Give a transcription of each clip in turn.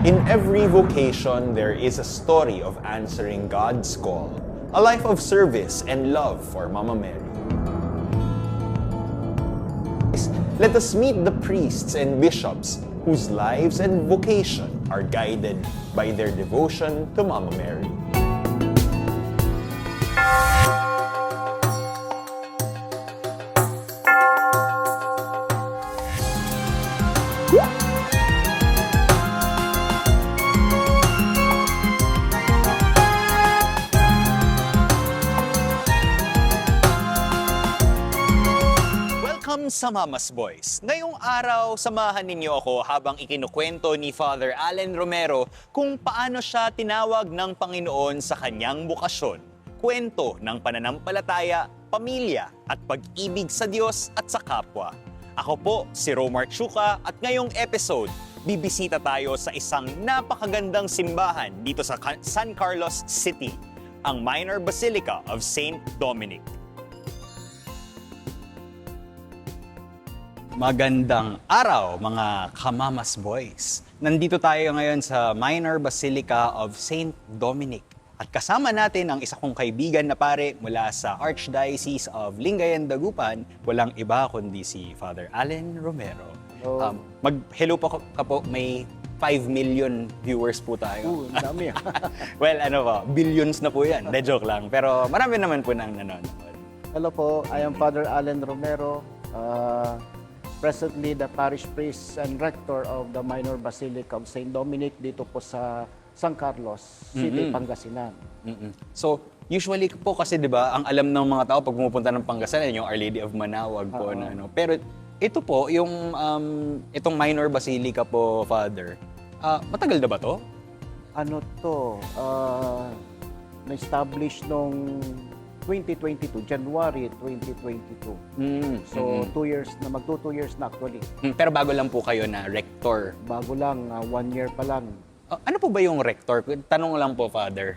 In every vocation, there is a story of answering God's call, a life of service and love for Mama Mary. Let us meet the priests and bishops whose lives and vocation are guided by their devotion to Mama Mary. Welcome sa Mama's Boys. Ngayong araw, samahan ninyo ako habang ikinukwento ni Father Allen Romero kung paano siya tinawag ng Panginoon sa kanyang bukasyon. Kwento ng pananampalataya, pamilya at pag-ibig sa Diyos at sa kapwa. Ako po si Romar Chuka at ngayong episode, bibisita tayo sa isang napakagandang simbahan dito sa San Carlos City, ang Minor Basilica of St. Dominic. Magandang araw mga Kamamas Boys! Nandito tayo ngayon sa Minor Basilica of St. Dominic. At kasama natin ang isa kong kaibigan na pare mula sa Archdiocese of Lingayen, Dagupan. Walang iba kundi si Father Allen Romero. Mag-hello po ka po, may 5 million viewers po tayo. Ang dami. Well, billions na po yan. De joke lang. Pero marami naman po nang nanonood. Hello po, I am Father Allen Romero. Presently the parish priest and rector of the Minor Basilica of St. Dominic dito po sa San Carlos City, Pangasinan. So, usually po kasi 'di ba, ang alam ng mga tao pag pumupunta ng Pangasinan yung Our Lady of Manawag po na ano. Pero ito po yung itong Minor Basilica po, Father. Matagal na ba 'to? Ano to? Na-establish nung 2022, January 2022. So, 2 years na, magto 2 years na actually. Pero bago lang po kayo na rector. Bago lang, 1 year pa lang. Ano po ba yung rector? Tanong lang po, Father.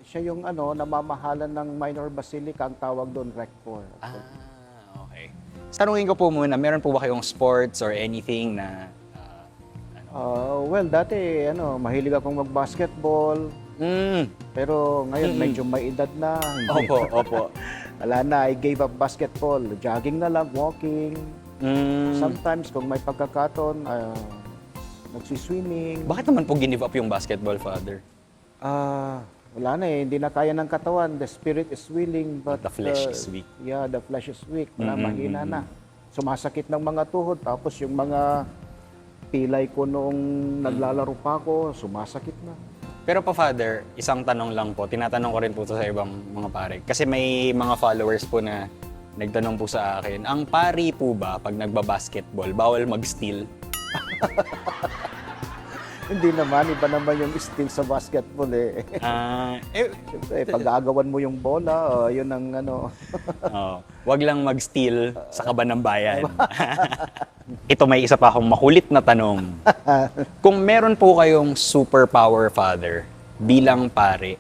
Siya yung namamahalan ng Minor Basilica, ang tawag doon, rector. Okay. Tanungin ko po muna, meron po ba kayong sports or anything na... Well, dati, mahilig akong mag-basketball. Pero ngayon, medyo may edad na. Opo. Wala na, I gave up basketball. Jogging na lang, walking. Sometimes, kung may pagkakataon, nagsiswimming. Bakit naman po give up yung basketball, Father? Wala na hindi na kaya ng katawan. The spirit is willing, but the flesh is weak. Yeah, the flesh is weak. Mahina na. Sumasakit ng mga tuhod, tapos yung mga pilay ko noong naglalaro pa ako, sumasakit na. Pero pa, Father, isang tanong lang po. Tinatanong ko rin po sa ibang mga pare. Kasi may mga followers po na nagtanong po sa akin, ang pari po ba, pag nagbabasketball, bawal mag-steal? Hindi naman, iba naman yung steal sa basketball eh. Siyempre, pag-aagawan mo yung bola, yun ang wag lang mag-steal sa kaban ng bayan. Ito, may isa pa akong makulit na tanong. Kung meron po kayong superpower, Father, bilang pare,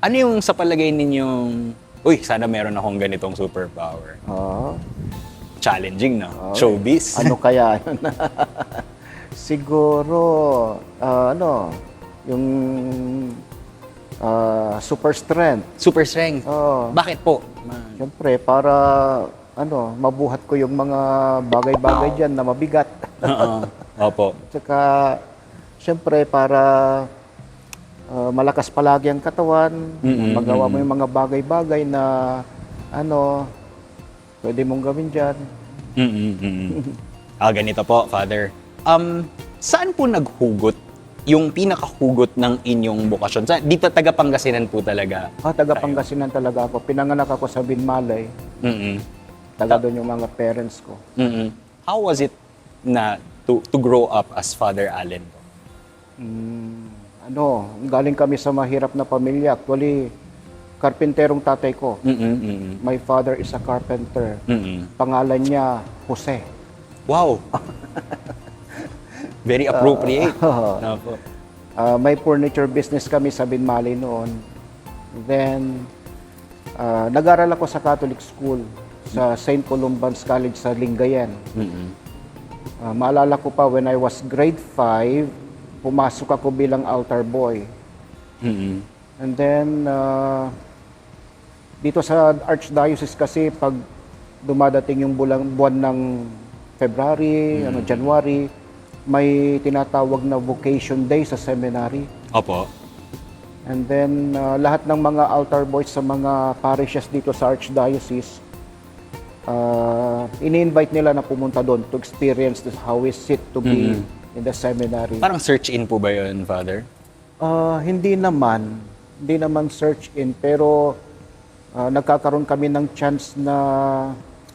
ano yung sa palagay ninyong, sana meron akong ganitong superpower? Challenging, no? Showbiz. Ano kaya? Siguro, yung super strength. Super strength? Bakit po? Siyempre, para mabuhat ko yung mga bagay-bagay dyan na mabigat. Opo. Tsaka, siyempre, para malakas palagi ang katawan, magawa mo yung mga bagay-bagay na pwede mong gawin dyan. Ganito po, Father. Saan po naghugot yung pinakahugot ng inyong bukasyon? Dito, taga Pangasinan po talaga. Taga Pangasinan talaga ako. Pinanganak ako sa Binmalay. Taga doon yung mga parents ko. How was it na to grow up as Father Allen? Galing kami sa mahirap na pamilya. Actually, karpenterong tatay ko. My father is a carpenter. Pangalan niya, Jose. Wow! Very appropriate. May furniture business kami sa Binmalay noon. Then, nag-aral ako sa Catholic school sa St. Columban's College sa Lingayen. Maalala ko pa when I was grade 5, pumasok ako bilang altar boy. Mm-mm. And then, dito sa Archdiocese kasi, pag dumadating yung buwan ng February, January, may tinatawag na vocation day sa seminary. Opo. And then, lahat ng mga altar boys sa mga parishes dito sa Archdiocese, ini-invite nila na pumunta doon to experience this, how is it to be in the seminary. Parang search-in po ba yun, Father? Hindi naman search-in, pero nagkakaroon kami ng chance na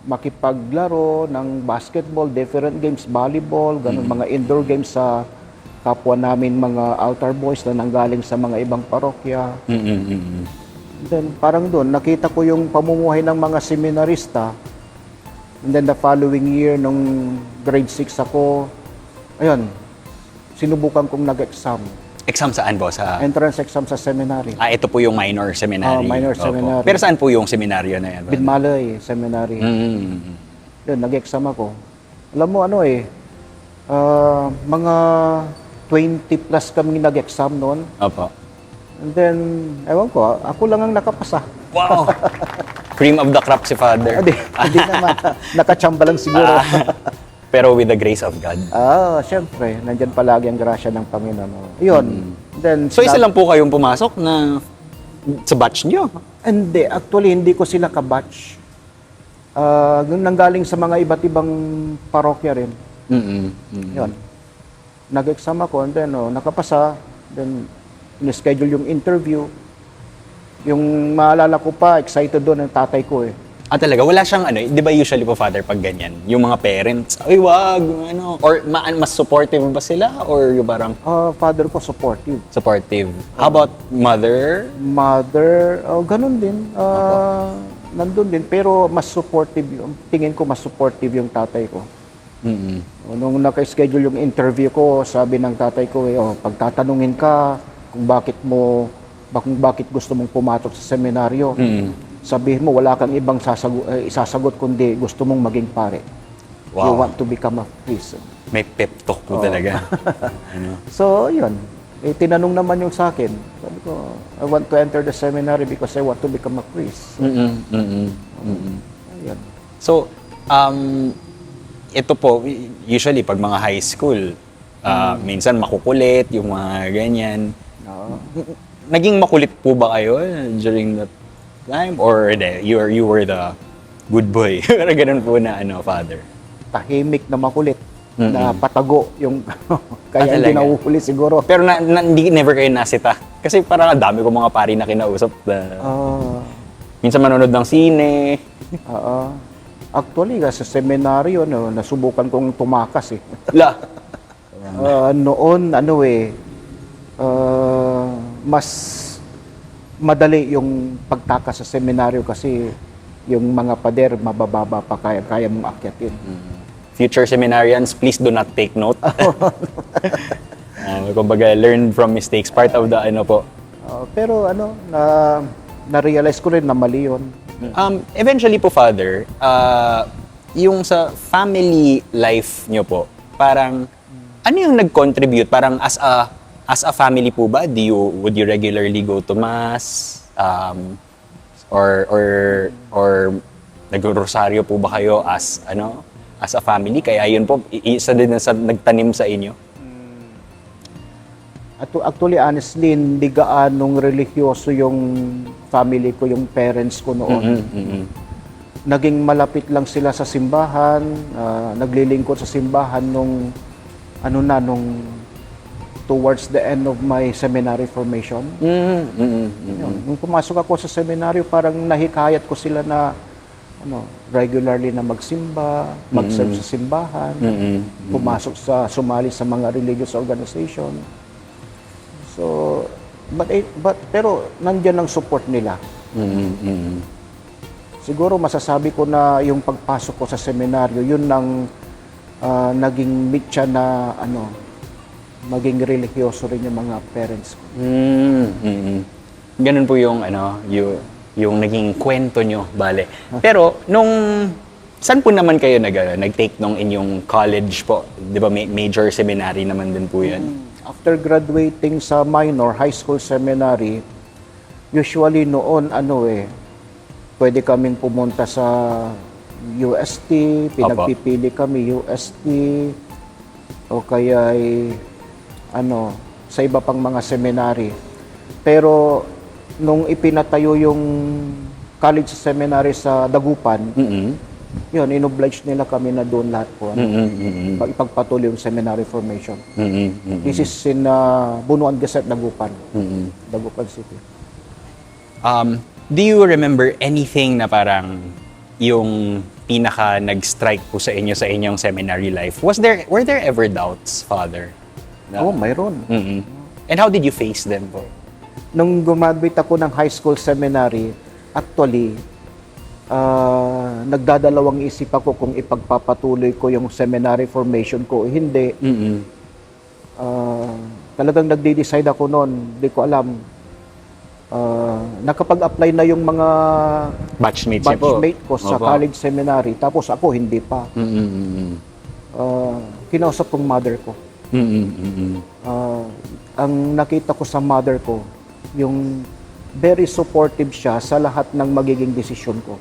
makipaglaro ng basketball, different games, volleyball, ganun, mga indoor games sa kapwa namin mga altar boys na nanggaling sa mga ibang parokya. Then parang doon, nakita ko yung pamumuhay ng mga seminarista. And then the following year, nung grade 6 ako, ayun, sinubukan kong nag-exam. Exam saan po? Sa... Entrance exam sa seminary. ito po yung minor seminary. Minor Opo. seminary. Pero saan po yung seminaryo na yan? Binmalay Seminary. Yun, nag-exam ako. Alam mo mga 20 plus kami nag-exam noon. Opo. And then, ewan ko, ako lang ang nakapasa. Wow! Cream of the crop si Father. Hindi naman. Nakachamba lang siguro. Pero with the grace of God. Siyempre, nandyan palagi ang grasya ng Panginoon. Yun. Then, So isa lang po kayong pumasok na sa batch nyo? Hindi. Actually, hindi ko sila kabatch. Nanggaling sa mga iba't ibang parokya rin. Yun. Nag-exam ako, and then nakapasa. Then, in-schedule yung interview. Yung maalala ko pa, excited doon ang tatay ko eh. Talaga? Wala siyang di ba usually po, Father, pag ganyan, yung mga parents, ay wag, or mas supportive ba sila? Or yung parang Father ko supportive. supportive? How about mother? Mother, ganun din. Nandun din. Pero mas supportive yung, tingin ko mas supportive yung tatay ko. Nung naka-schedule yung interview ko, sabi ng tatay ko, pagtatanungin ka kung bakit gusto mong pumatok sa seminaryo, sabihin mo wala kang ibang isasagot kundi gusto mong maging pare. Wow. You want to become a priest. May pep talk po talaga. So, yun. Tinanong naman yung sa akin. Sabi ko, I want to enter the seminary because I want to become a priest. Ayun. So, ito po, usually pag mga high school, minsan makukulit, yung mga ganyan. Naging makulit po ba kayo during that time? Or you were the good boy? Pero ganun po na, Father. Tahimik na makulit. Na patago yung kaya hindi talaga? nahuhuli siguro. Pero never kayo nasita. Kasi parang ang dami ko mga pari na kinausap. Minsan manonood ng sine. Actually, sa seminaryo, nasubukan kong tumakas eh. La. Noon, mas madali yung pagtakas sa seminaryo kasi yung mga pader mabababa pa kaya mong akyatin. Future seminarians, please do not take note. Kumbaga, learn from mistakes. Part of the po. Pero na-realize ko rin na mali yun. Eventually po, Father, yung sa family life nyo po, parang, ano yung nag-contribute? Parang as a family po ba, would you regularly go to mass? Or nag-rosaryo po ba kayo as a family? Kaya yun po, isa din na nagtanim sa inyo? Actually, honestly, hindi gaanong religyoso yung family ko, yung parents ko noon. Naging malapit lang sila sa simbahan, naglilingkod sa simbahan nung towards the end of my seminary formation. Nung pumasok ako sa seminaryo, parang nahikayat ko sila na regularly na magsimba, mag-serve sa simbahan, sumali sa mga religious organization. So, pero nandiyan ang support nila. Siguro masasabi ko na yung pagpasok ko sa seminaryo, yun ang naging mitya na maging religyoso rin yung mga parents ko. Ganun po yung yung naging kwento nyo, bale. Pero saan po naman kayo nag-take nung inyong college po? 'Di ba major seminary naman din po 'yan? After graduating sa minor, high school seminary, usually noon, pwede kaming pumunta sa UST, pinagpipili kami UST, o kaya sa iba pang mga seminary. Pero nung ipinatayo yung college seminary sa Dagupan, yun, inoblige nila kami na doon lahat po. Ipagpatuloy yung seminary formation. This is in Bunuan Gazette, Dagupan. Dagupan City. Do you remember anything na parang yung pinaka nag-strike po sa inyong seminary life? Were there ever doubts, Father? Mayroon. And how did you face them po? Nung graduate ako ng high school seminary, actually, nagdadalawang isip ako kung ipagpapatuloy ko yung seminary formation ko o hindi. Talagang nagde-decide ako noon, hindi ko alam. Nakapag-apply na yung mga batchmate ko sa college seminary, tapos ako hindi pa. Kinausap kong mother ko. Ang nakita ko sa mother ko, yung very supportive siya sa lahat ng magiging desisyon ko.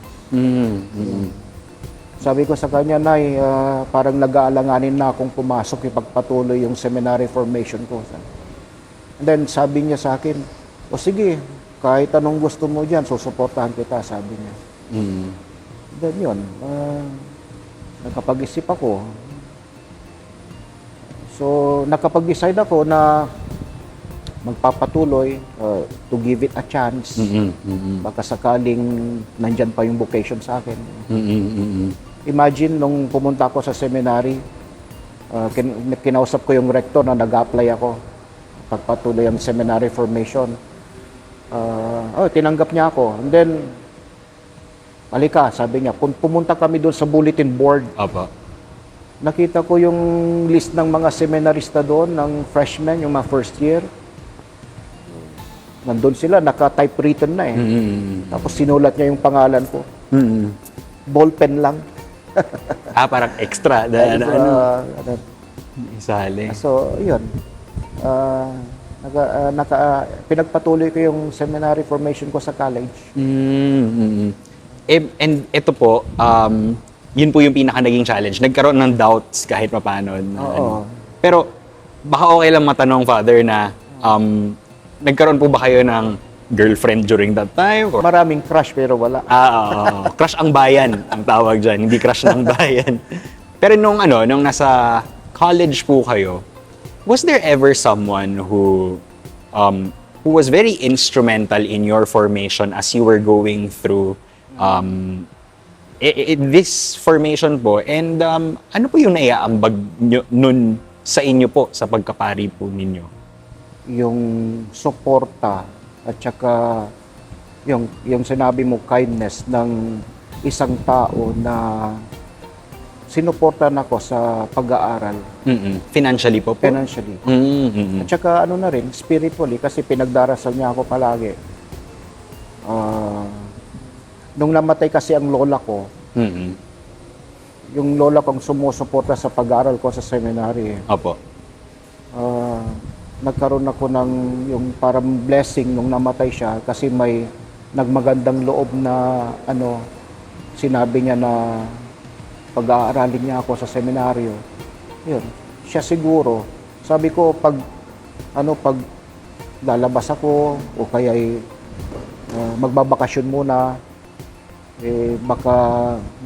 Sabi ko sa kanya, Nay, parang nag-aalanganin na akong pumasok ipagpatuloy yung seminary formation ko. And then sabi niya sa akin, o sige, kahit anong gusto mo dyan, susuportahan kita, sabi niya. Then yun, nakapag-isip ako. So, nakapag-decide ako na magpapatuloy, to give it a chance. Baka sakaling nandyan pa yung vocation sa akin. Imagine, nung pumunta ako sa seminary, kinausap ko yung rector na nag-apply ako. Pagpatuloy ang seminary formation. Tinanggap niya ako. And then, halika, sabi niya, pumunta kami doon sa bulletin board. Nakita ko yung list ng mga seminarista doon, ng freshmen, yung mga first year. Nandun sila, naka-typewritten na eh. Tapos sinulat niya yung pangalan ko. Ballpen lang. Parang extra. Isali. So, yun. Pinagpatuloy ko yung seminary formation ko sa college. And ito po, yun po yung pinaka naging challenge. Nagkaroon ng doubts kahit paano. Pero baka okay lang matanong, Father, na nagkaroon po ba kayo ng girlfriend during that time? Or? Maraming crush pero wala. Crush ang bayan ang tawag dyan, hindi crush ng bayan. Pero nung nasa college po kayo, was there ever someone who was very instrumental in your formation as you were going through this formation po? And ano po yung naiaambag nun sa inyo po, sa pagkapari po ninyo? Yung suporta at saka yung sinabi mo, kindness ng isang tao na sinuportan ako sa pag-aaral. Financially po? Financially. At saka na rin, spiritually, kasi pinagdarasal niya ako palagi. Nung namatay kasi ang lola ko, yung lola kong sumusuporta sa pag-aaral ko sa seminary. Nagkaroon ako ng yung parang blessing nung namatay siya kasi may nagmagandang loob na sinabi niya na pag-aaralin niya ako sa seminaryo. Yun. Siya siguro. Sabi ko, pag lalabas ako o kaya magbabakasyon muna, baka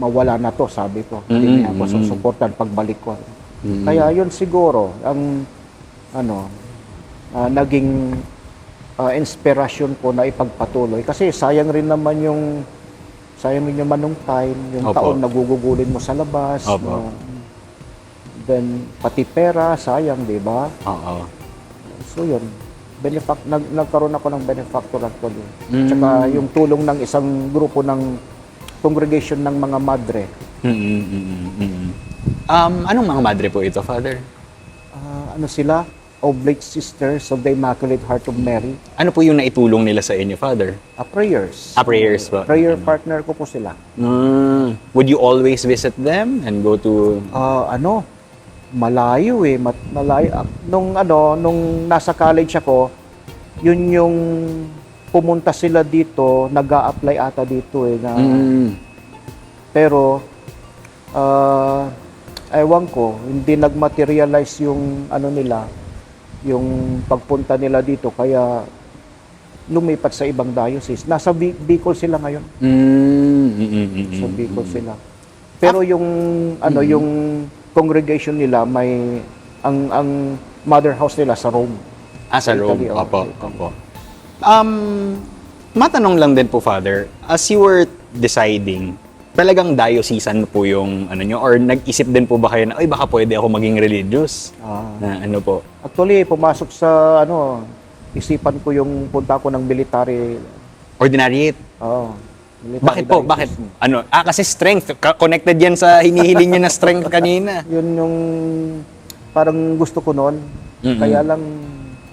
mawala na to, sabi ko. Hindi niya ako susuportan pagbalik ko. Kaya yun siguro, ang naging inspirasyon ko na ipagpatuloy. Kasi sayang rin naman yung nung time, yung taon nagugugulin mo sa labas. Then, pati pera, sayang, di ba? So, yun. Nagkaroon ako ng benefactor actually. Tsaka yung tulong ng isang grupo ng congregation ng mga madre. Anong mga madre po ito, Father? Sila? Oblate Sisters of the Immaculate Heart of Mary. Ano po yung naitulong nila sa inyo, Father? Prayers. Prayers po. Prayer partner ko po sila. Would you always visit them and go to... malayo eh, malayo. Nung nasa college ako, yun yung pumunta sila dito, nag-a-apply ata dito eh na pero ewan ko, hindi nagmaterialize yung ano nila, yung pagpunta nila dito kaya lumipat sa ibang diocese. Nasa Bicol sila ngayon. Sa Bicol sila. Pero yung yung congregation nila may ang mother house nila sa Rome. Sa Rome. Italy, Opo, sa Italy. opo. Matanong lang din po, Father, as you were deciding, talagang diocesan po yung ano nyo, or nag-isip din po ba kayo na, ay baka pwede ako maging religious? Na ano po? Actually, pumasok sa isipan ko yung punta ko ng military. Ordinariate. Military Bakit po? diocese. Bakit? Kasi strength. Connected yan sa hinihiling nyo na strength kanina. Yun yung parang gusto ko noon. Kaya lang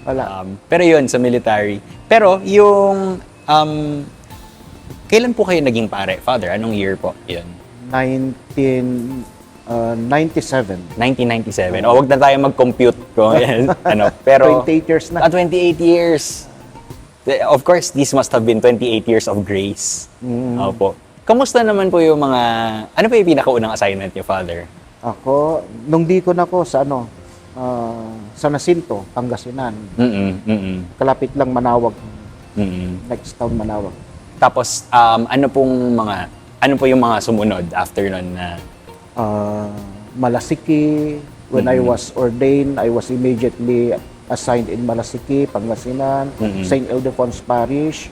wala. Pero yun, sa military. Pero yung, kailan po kayo naging pare, Father? Anong year po? Yun. 1997. 1997. O, wag na tayo mag-compute ko. Pero, 28 years na. 28 years. Of course, these must have been 28 years of grace. Opo. Kamusta naman po yung mga, ano pa yung pinakaunang assignment niyo, Father? Ako, nung deacon ako sa sa Nacinto, Pangasinan. Kalapit lang Manawag. Next town Manawag. Tapos, ano po yung mga sumunod after nun na, Malasiki, when I was ordained, I was immediately assigned in Malasiki, Pangasinan, St. Ildefonso Parish,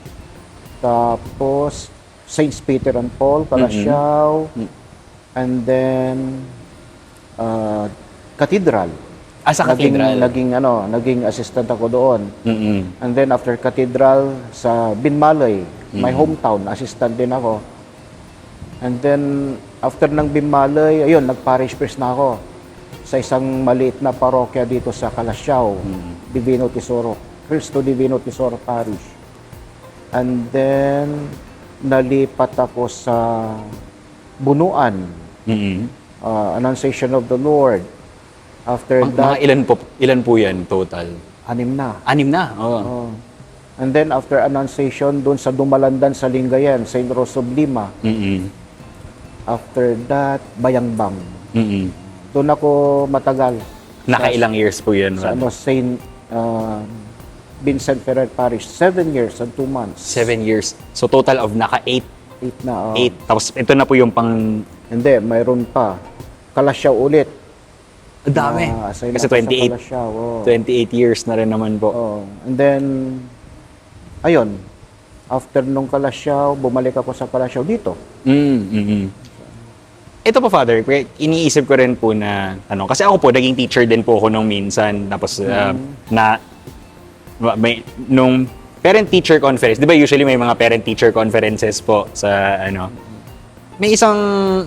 tapos Saints Peter and Paul, Calasiao, and then Cathedral. sa Cathedral? Naging assistant ako doon. And then after Cathedral, sa Binmalay, my hometown, assistant din ako. And then, after ng Binmalay, ayun, nag-parish priest na ako sa isang maliit na parokya dito sa Calasiao, Divino Tesoro, Cristo Divino Tesoro Parish. And then, nalipat ako sa Bunuan, Annunciation of the Lord. After that, ilan po yan total? 6 na. 6 na? Oo. And then, after Annunciation, doon sa Dumalandan sa Lingayen, St. Rose of Lima. After that, Bayangbang. Doon ako matagal. Nakailang years po yan? Sa St. Vincent Ferrer Parish. 7 years and 2 months. 7 years. So total of naka-8. 8 na. 8. Tapos ito na po yung pang... Hindi, mayroon pa. Kalasyaw ulit. Dami. Assign Kasi ako sa 28. Kalasyaw. 28 years na rin naman po. And then, ayun. After nung Kalasyaw, bumalik ako sa Kalasyaw dito. Ito po, Father, iniisip ko rin po na, kasi ako po, naging teacher din po ako nung minsan. Tapos, nung parent-teacher conference, di ba usually may mga parent-teacher conferences po sa, may isang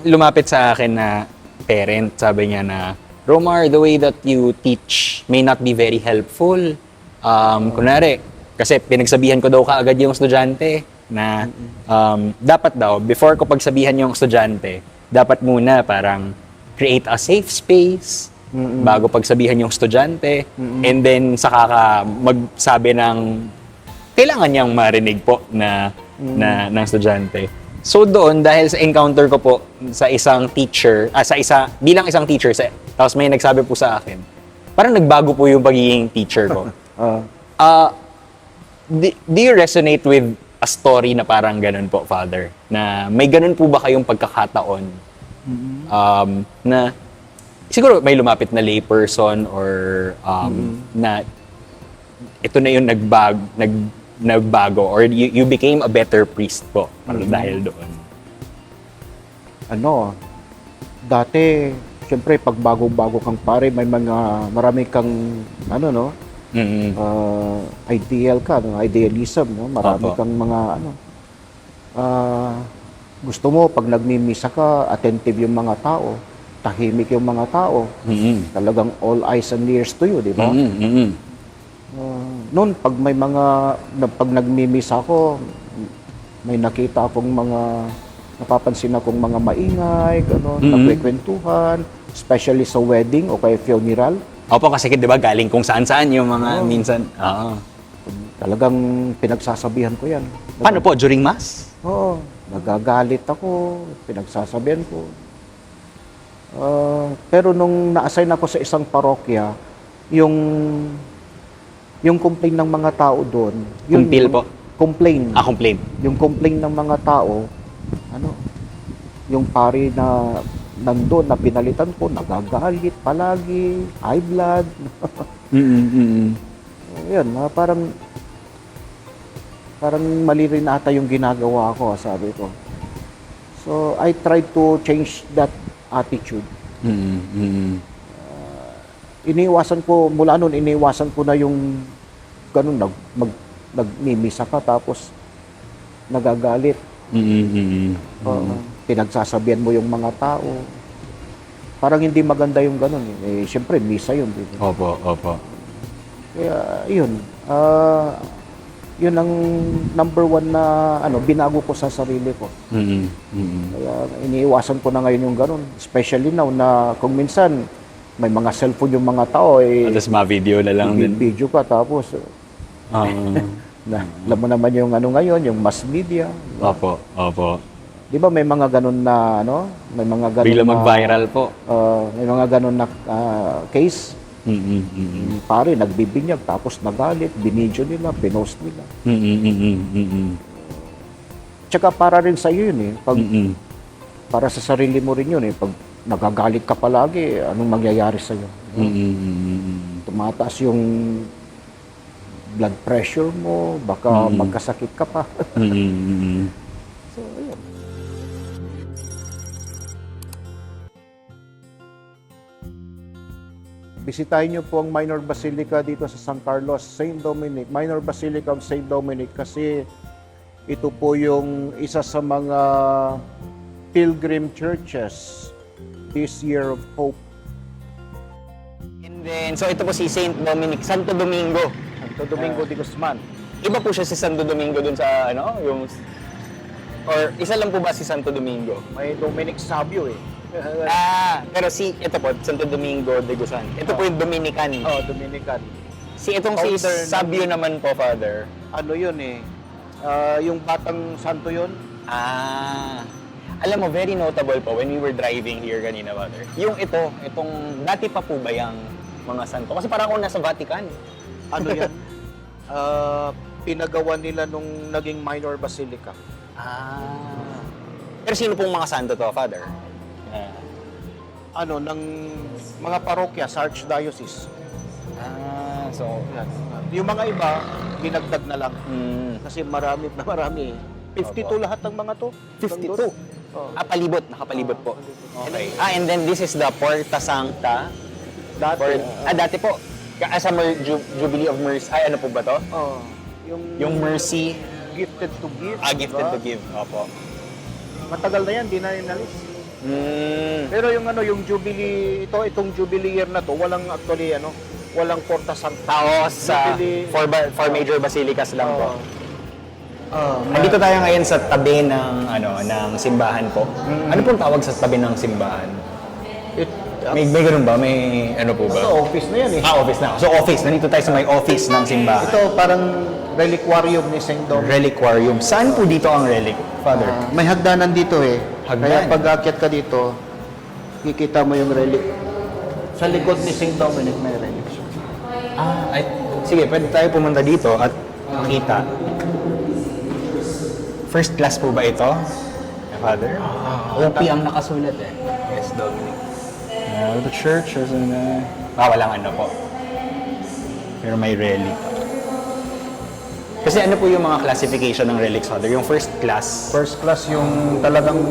lumapit sa akin na parent, sabi niya na, Romar, the way that you teach may not be very helpful. Kunwari, kasi pinagsabihan ko daw kaagad yung estudyante na dapat daw, before ko pagsabihan yung estudyante, dapat muna parang create a safe space bago pagsabihan yung estudyante, and then saka ka magsabi ng kailangan niyang marinig po na ng estudyante. So doon, dahil sa encounter ko po sa isang teacher, bilang isang teacher, tapos may nagsabi po sa akin, parang nagbago po yung pagiging teacher ko. Do you resonate with a story na parang ganun po, Father? Na may ganun po ba kayong pagkakataon na siguro may lumapit na layperson or na ito na yung nagbago or you became a better priest po dahil doon? Dati, siyempre, pag bago-bago kang pare, marami kang, ideal ka, idealism, marami kang mga, gusto mo, pag nagmimisa ka, attentive yung mga tao, tahimik yung mga tao, talagang all eyes and ears to you, di ba? Noon, pag nagmimisa ako, may nakita akong mga napapansin akong mga maingay, gano'n, nagkwekwentuhan, especially sa wedding o kaya funeral. Opo, kasi di ba galing kung saan-saan yung mga minsan. Oo. Talagang pinagsasabihan ko yan. Paano po, during mass? Oo, nagagalit ako, pinagsasabihan ko. Pero nung na-assign ako sa isang parokya, yung complaint ng mga tao doon, Kumpil po? Complaint. Complaint. Yung complaint ng mga tao, yung pari na nandun, na pinalitan ko, nagagalit palagi, high blood. Yun, parang mali rin ata yung ginagawa ko, sabi ko. So, I tried to change that attitude. Iniwasan ko, mula noon, iniwasan ko na yung ganun, nagmimisa ka, tapos nagagalit. Pinagsasabihan mo yung mga tao. Parang hindi maganda yung ganun. Siyempre, misa yun. Diba? Opo. Kaya, yun. Yun ang number one na binago ko sa sarili ko. Kaya iniiwasan ko na ngayon yung ganun. Especially now na kung minsan may mga cellphone yung mga tao. Tapos ma-video na lang din. Video ka tapos alam mo naman yung ngayon, yung mass media. Opo. Di ba may mga ganun na may mga ganun Bigla mag-viral po. May mga ganun na case. Pare, nagbibinyag, tapos nagalit, binidyo nila, pinost nila. Tsaka para rin sa iyo yun para sa sarili mo rin yun pag nagagalit ka palagi, anong mangyayari sa iyo? Tumataas yung blood pressure mo, baka magkasakit ka pa. So, ayun. Bisitahin niyo po ang Minor Basilica dito sa San Carlos, St. Dominic, Minor Basilica of St. Dominic, kasi ito po yung isa sa mga pilgrim churches this year of hope. And then, so ito po si St. Dominic, Santo Domingo. Santo Domingo de Guzman. Iba po siya si Santo Domingo dun sa yung... Or isa lang po ba si Santo Domingo? May Dominic Savio Pero ito po, Santo Domingo de Guzman. Ito po yung Dominican. Dominican. Itong si Sabio naman po, Father. Ano yun yung batang santo yun? Alam mo, very notable po when we were driving here kanina, Father. Itong dati pa po ba yung mga santo? Kasi parang ako nasa Vatican. Ano yan? Pinagawa nila nung naging minor basilica. Pero sino pong mga santo to, Father? Ng mga parokya sa Archdiocese. So... Yan. Yung mga iba, dinagdag na lang. Kasi marami. 52 lahat ng mga to. 52? Palibot. Nakapalibot po. Okay. And then this is the Porta Sancta. Dati po. Sa Jubilee of Mercy. Ano po ba to? Yung Mercy. Gifted to give. Gifted to give. Opo. Matagal na yan, di na inalis. Pero yung Jubilee, itong Jubilee year na to, walang Porta Sancta. For major basilicas lang po. Nandito tayo ngayon sa tabi ng simbahan po. Ano pong tawag sa tabi ng simbahan? May ganun ba? May ano po ba? Ito, office na yan Office na. So office. Nandito tayo sa may office ng simbahan. Ito parang reliquarium ni St. Dominic. Reliquarium. Saan po dito ang relic, Father? May hagdanan dito Hagdan? Kaya pag aakyat ka dito, kikita mo yung relic. Sa likod ni St. Dominic may relic. Sige, pwede tayo pumunta dito at makita. First class po ba ito, Father? OP ang nakasulat Yes, Dominic. The church is walang ano po. Pero may relic. Kasi ano po yung mga classification ng relics, Father? Yung first class? First class yung talagang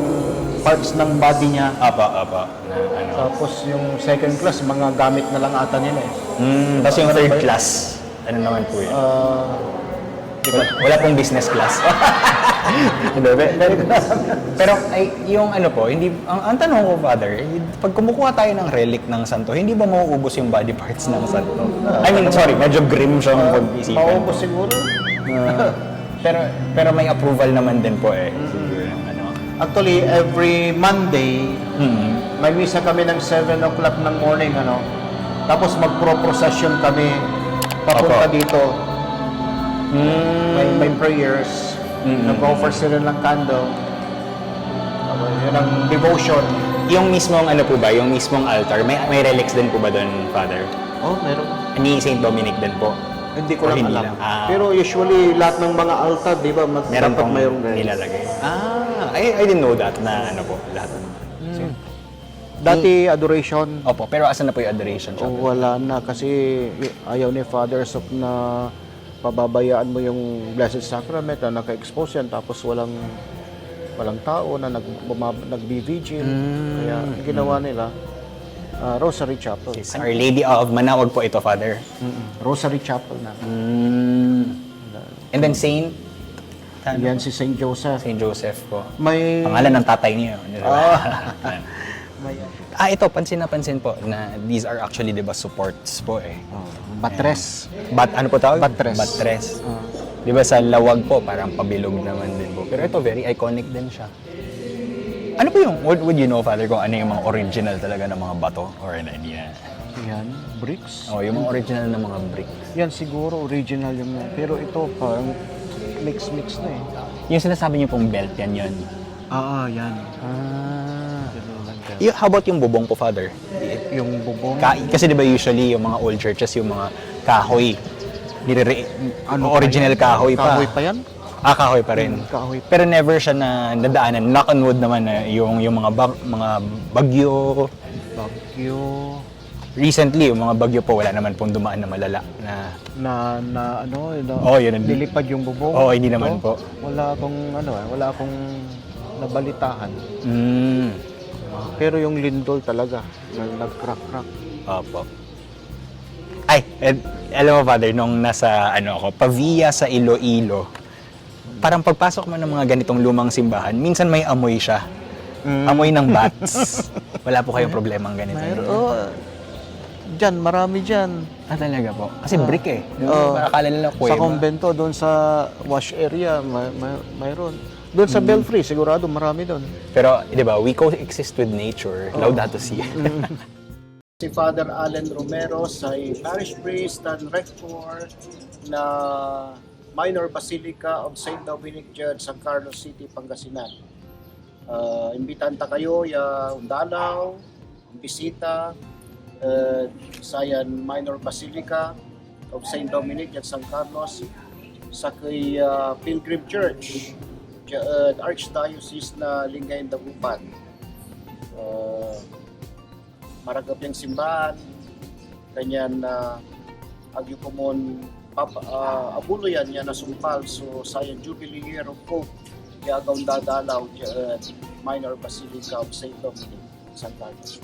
parts ng body niya. Apa. Tapos yung second class, mga gamit na lang ata nila Tapos yung third class, ano naman po yun? Wala pong business class. pero yung ano po, hindi ang tanong ko, Father, pag kumukuha tayo ng relic ng santo, hindi ba mauubos yung body parts ng santo? Medyo grim siyang pag-isipan. Mauubos siguro. Pero may approval naman din po siguro ng Actually, every Monday, may misa kami ng 7 o'clock ng morning, ano. Tapos magpro-procession kami papunta Opo. dito. May prayers. Nag-offer sila ng candle. Yun ang devotion. Yung mismong ano po ba, yung mismong altar, may relics din po ba doon, Father? Oh, meron. Ni St. Dominic din po. Hindi ko Or lang hindi alam. lang? Ah. Pero usually, lahat ng mga altar, di ba, Meron dapat pong mayroong relics. nilalagay. I didn't know that na ano po, lahat. Dati, adoration. Opo, pero asan na po yung adoration siya? Wala na kasi ayaw ni Father Sok na pababayaan mo yung Blessed Sacrament na naka-expose yan tapos walang tao na nagbi-vigil. Kaya ang ginawa nila, Rosary Chapel. Yes, Our Lady of Manawag po ito, Father. Rosary Chapel na. And then Saint? Yan si Saint Joseph. Saint Joseph po. May... Pangalan ng tatay niyo. may Ito, pansin po na these are actually, di ba, supports po eh. batres. Ano po tawag? Batres. Batres. Di ba sa lawag po, parang pabilog naman din po. Pero ito, very iconic din siya. Ano po yung, would you know, Father, kung ano yung mga original talaga ng mga bato? Or an idea? Yan, bricks. Oh, yung mga original ng mga bricks. Yan siguro original yung pero ito parang mix na eh. Yung sinasabi niyo pong belt, yan yun. Yan. How about yung bubong po, Father? Yung bubong. Kasi di ba usually yung mga old churches, yung mga kahoy, original kahoy pa. Kahoy pa yan? Kahoy pa rin. Kahoy pa. Pero never siya na nadaanan. Knock on wood naman na yung mga bagyo. Bagyo. Recently, yung mga bagyo po, wala naman pong dumaan na malala na... Yun. Nilipad yung bubong. Hindi naman po. Wala akong nabalitahan. Mm. Pero yung lindol talaga, nag-crack-crack. Opo. Alam mo, Father, nung nasa, ako, Pavia sa Iloilo, parang pagpasok mo ng mga ganitong lumang simbahan, minsan may amoy siya. Amoy ng bats. Wala po kayong problemang ganito. Diyan, marami dyan. Talaga po? Kasi brick eh. Akala nila kuweba. Sa kumbento, doon sa wash area, mayroon. Doon sa Belfry, sigurado marami doon. Pero, di ba, we coexist with nature. Laudato si. Si Father Allen Romero ay parish priest and rector na Minor Basilica of St. Dominic Church, San Carlos City, Pangasinan. Imbitan ta kayo ya undalaw, bisita sayan Minor Basilica of St. Dominic at San Carlos sa kay Pilgrim Church, Archdiocese na Lingayen Dagupan. Maragap yung simbahan, kanyan na agyo komon abulo yan na sumpal so sayan Jubilee Year of Hope kaya agaw dadalaw Minor Basilica of St. Dominic, San Carlos.